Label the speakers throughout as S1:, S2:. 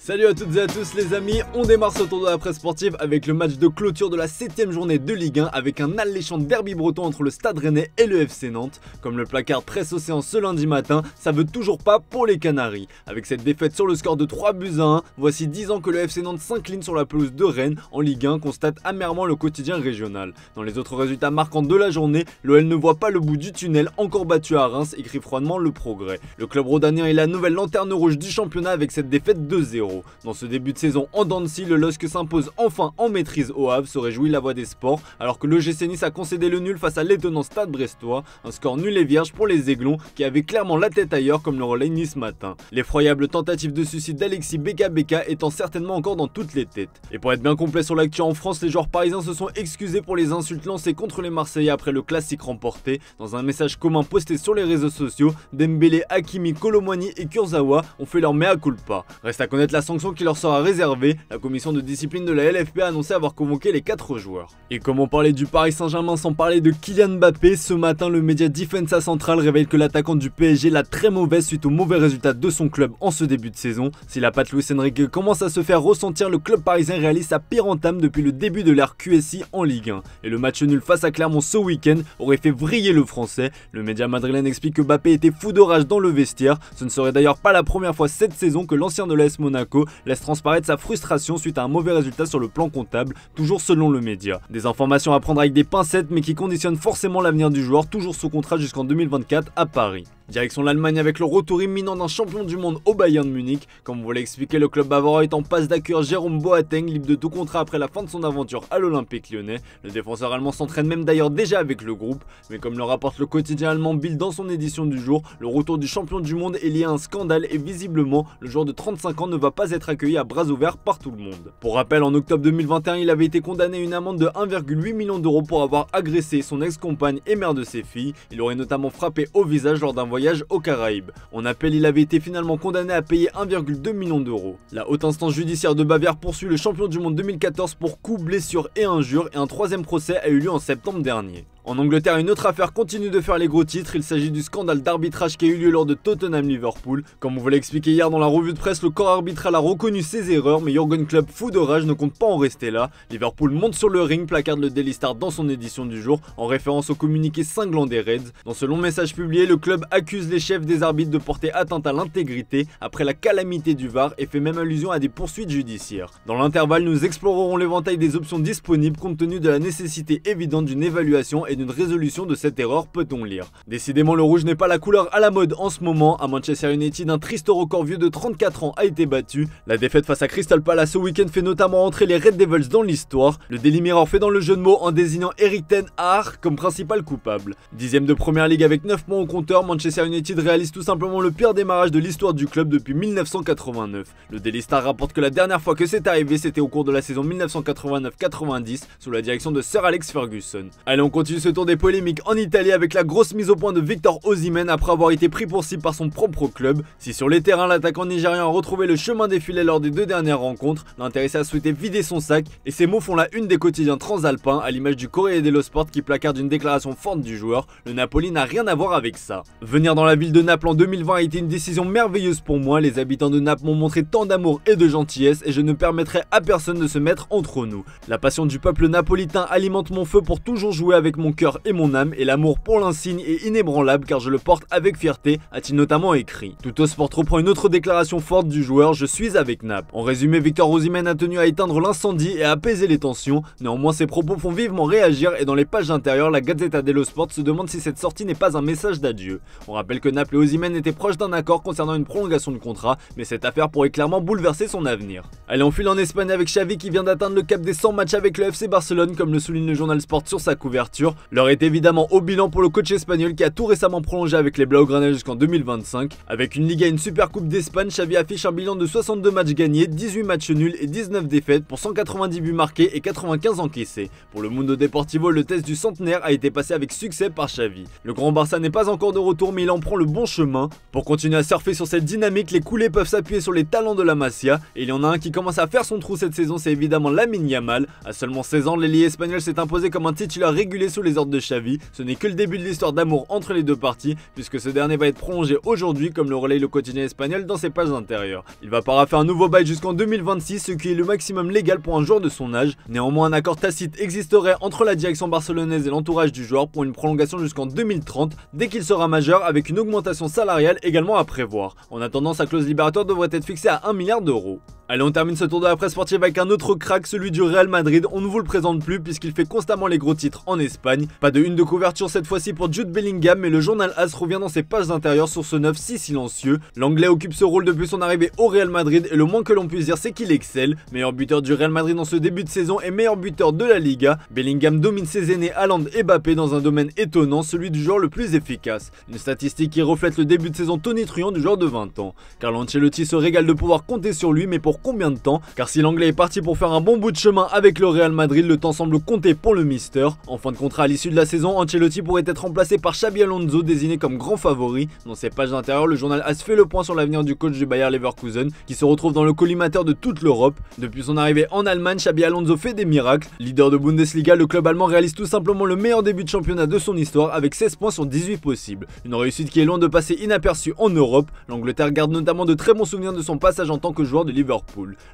S1: Salut à toutes et à tous les amis, on démarre ce tour de la presse sportive avec le match de clôture de la 7ème journée de Ligue 1 avec un alléchant derby breton entre le Stade Rennais et le FC Nantes. Comme le placard Presse Océan ce lundi matin, ça veut toujours pas pour les Canaries. Avec cette défaite sur le score de 3-1, voici 10 ans que le FC Nantes s'incline sur la pelouse de Rennes en Ligue 1, constate amèrement le quotidien régional. Dans les autres résultats marquants de la journée, l'OL ne voit pas le bout du tunnel, encore battu à Reims, écrit froidement le Progrès. Le club rhodanien est la nouvelle lanterne rouge du championnat avec cette défaite 2-0. Dans ce début de saison en dents de scie, le LOSC s'impose enfin en maîtrise au Havre, se réjouit la voix des sports, alors que le GC Nice a concédé le nul face à l'étonnant Stade brestois, un score nul et vierge pour les Aiglons qui avaient clairement la tête ailleurs comme le relais Nice matin. L'effroyable tentative de suicide d'Alexis Beka étant certainement encore dans toutes les têtes. Et pour être bien complet sur l'actu en France, les joueurs parisiens se sont excusés pour les insultes lancées contre les Marseillais après le classique remporté. Dans un message commun posté sur les réseaux sociaux, Dembélé, Hakimi, Kolo Muani et Kurzawa ont fait leur mea culpa. Reste à connaître la sanction qui leur sera réservée. La commission de discipline de la LFP a annoncé avoir convoqué les 4 joueurs. Et comme on parlait du Paris Saint-Germain sans parler de Kylian Mbappé, ce matin le média Defensa Central révèle que l'attaquant du PSG l'a très mauvaise suite aux mauvais résultats de son club en ce début de saison. Si la patte Luis Enrique commence à se faire ressentir, le club parisien réalise sa pire entame depuis le début de l'ère QSI en Ligue 1. Et le match nul face à Clermont ce week-end aurait fait vriller le français. Le média madrilène explique que Mbappé était fou de rage dans le vestiaire. Ce ne serait d'ailleurs pas la première fois cette saison que l'ancien de l'AS Monaco laisse transparaître sa frustration suite à un mauvais résultat sur le plan comptable, toujours selon le média. Des informations à prendre avec des pincettes mais qui conditionnent forcément l'avenir du joueur, toujours sous contrat jusqu'en 2024 à Paris. Direction l'Allemagne avec le retour imminent d'un champion du monde au Bayern Munich. Comme vous l'a expliqué, le club bavarois est en passe d'accueillir Jérôme Boateng, libre de tout contrat après la fin de son aventure à l'Olympique lyonnais. Le défenseur allemand s'entraîne même d'ailleurs déjà avec le groupe, mais comme le rapporte le quotidien allemand Bild dans son édition du jour, le retour du champion du monde est lié à un scandale et visiblement, le joueur de 35 ans ne va pas être accueilli à bras ouverts par tout le monde. Pour rappel, en octobre 2021, il avait été condamné à une amende de 1,8 million d'euros pour avoir agressé son ex-compagne et mère de ses filles. Il aurait notamment frappé au visage lors d'un voyage aux Caraïbes. En appel, il avait été finalement condamné à payer 1,2 million d'euros. La haute instance judiciaire de Bavière poursuit le champion du monde 2014 pour coups, blessures et injures, et un troisième procès a eu lieu en septembre dernier. En Angleterre, une autre affaire continue de faire les gros titres, il s'agit du scandale d'arbitrage qui a eu lieu lors de Tottenham-Liverpool. Comme on vous l'a expliqué hier dans la revue de presse, le corps arbitral a reconnu ses erreurs, mais Jürgen Klopp, fou de rage, ne compte pas en rester là. Liverpool monte sur le ring, placarde le Daily Star dans son édition du jour, en référence au communiqué cinglant des Reds. Dans ce long message publié, le club accuse les chefs des arbitres de porter atteinte à l'intégrité après la calamité du VAR et fait même allusion à des poursuites judiciaires. Dans l'intervalle, nous explorerons l'éventail des options disponibles compte tenu de la nécessité évidente d'une évaluation et d'une résolution de cette erreur, peut-on lire. Décidément, le rouge n'est pas la couleur à la mode en ce moment. À Manchester United, un triste record vieux de 34 ans a été battu. La défaite face à Crystal Palace ce week-end fait notamment entrer les Red Devils dans l'histoire. Le Daily Mirror fait dans le jeu de mots en désignant Erik ten Hag comme principal coupable. 10ème de première ligue avec 9 points au compteur, Manchester United réalise tout simplement le pire démarrage de l'histoire du club depuis 1989. Le Daily Star rapporte que la dernière fois que c'est arrivé, c'était au cours de la saison 1989-90 sous la direction de Sir Alex Ferguson. Allez, on continue ce tour des polémiques en Italie avec la grosse mise au point de Victor Osimhen après avoir été pris pour cible par son propre club. Si sur les terrains l'attaquant nigérian a retrouvé le chemin des filets lors des 2 dernières rencontres, l'intéressé a souhaité vider son sac et ces mots font la une des quotidiens transalpins à l'image du Corriere dello Sport qui placarde une déclaration forte du joueur. Le Napoli n'a rien à voir avec ça. Venir dans la ville de Naples en 2020 a été une décision merveilleuse pour moi. Les habitants de Naples m'ont montré tant d'amour et de gentillesse et je ne permettrai à personne de se mettre entre nous. La passion du peuple napolitain alimente mon feu pour toujours jouer avec mon cœur et mon âme et l'amour pour l'insigne est inébranlable car je le porte avec fierté, a-t-il notamment écrit. Tuttosport reprend une autre déclaration forte du joueur, je suis avec Naples. En résumé, Victor Osimhen a tenu à éteindre l'incendie et à apaiser les tensions. Néanmoins, ses propos font vivement réagir et dans les pages intérieures, la Gazzetta dello Sport se demande si cette sortie n'est pas un message d'adieu. On rappelle que Naples et Osimhen étaient proches d'un accord concernant une prolongation de contrat, mais cette affaire pourrait clairement bouleverser son avenir. Allez, on file en Espagne avec Xavi qui vient d'atteindre le cap des 100 matchs avec le FC Barcelone comme le souligne le journal Sport sur sa couverture. L'heure est évidemment au bilan pour le coach espagnol qui a tout récemment prolongé avec les Blaugrana jusqu'en 2025. Avec une Liga et une Super Coupe d'Espagne, Xavi affiche un bilan de 62 matchs gagnés, 18 matchs nuls et 19 défaites pour 190 buts marqués et 95 encaissés. Pour le Mundo Deportivo, le test du centenaire a été passé avec succès par Xavi. Le Grand Barça n'est pas encore de retour mais il en prend le bon chemin. Pour continuer à surfer sur cette dynamique, les coulées peuvent s'appuyer sur les talents de la Masia et il y en a un qui commence à faire son trou cette saison, c'est évidemment Lamine Yamal. À seulement 16 ans, l'ailier espagnol s'est imposé comme un titulaire régulier sous les les ordres de Xavi. Ce n'est que le début de l'histoire d'amour entre les deux parties, puisque ce dernier va être prolongé aujourd'hui, comme le relaye le quotidien espagnol dans ses pages intérieures. Il va paraffer un nouveau bail jusqu'en 2026, ce qui est le maximum légal pour un joueur de son âge. Néanmoins, un accord tacite existerait entre la direction barcelonaise et l'entourage du joueur pour une prolongation jusqu'en 2030, dès qu'il sera majeur, avec une augmentation salariale également à prévoir. En attendant, sa clause libératoire devrait être fixée à 1 milliard d'euros. Allez, on termine ce tour de la presse sportive avec un autre crack, celui du Real Madrid. On ne vous le présente plus puisqu'il fait constamment les gros titres en Espagne. Pas de une de couverture cette fois-ci pour Jude Bellingham, mais le journal AS revient dans ses pages intérieures sur ce neuf si silencieux. L'anglais occupe ce rôle depuis son arrivée au Real Madrid et le moins que l'on puisse dire c'est qu'il excelle. Meilleur buteur du Real Madrid dans ce début de saison et meilleur buteur de la Liga. Bellingham domine ses aînés Haaland et Mbappé dans un domaine étonnant, celui du joueur le plus efficace. Une statistique qui reflète le début de saison tonitruant du joueur de 20 ans. Carlo Ancelotti se régale de pouvoir compter sur lui, mais pour combien de temps? Car si l'anglais est parti pour faire un bon bout de chemin avec le Real Madrid, le temps semble compter pour le Mister. En fin de contrat à l'issue de la saison, Ancelotti pourrait être remplacé par Xabi Alonso, désigné comme grand favori. Dans ses pages intérieures, le journal AS fait le point sur l'avenir du coach du Bayer Leverkusen, qui se retrouve dans le collimateur de toute l'Europe. Depuis son arrivée en Allemagne, Xabi Alonso fait des miracles. Leader de Bundesliga, le club allemand réalise tout simplement le meilleur début de championnat de son histoire avec 16 points sur 18 possibles. Une réussite qui est loin de passer inaperçue en Europe. L'Angleterre garde notamment de très bons souvenirs de son passage en tant que joueur de Liverpool.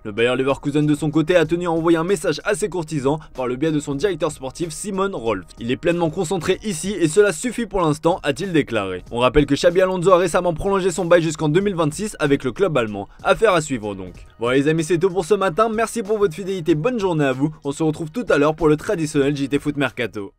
S1: Le Bayer Leverkusen de son côté a tenu à envoyer un message à ses courtisans par le biais de son directeur sportif Simon Rolf. Il est pleinement concentré ici et cela suffit pour l'instant, a-t-il déclaré. On rappelle que Xabi Alonso a récemment prolongé son bail jusqu'en 2026 avec le club allemand. Affaire à suivre donc. Voilà les amis, c'est tout pour ce matin. Merci pour votre fidélité, bonne journée à vous. On se retrouve tout à l'heure pour le traditionnel JT Foot Mercato.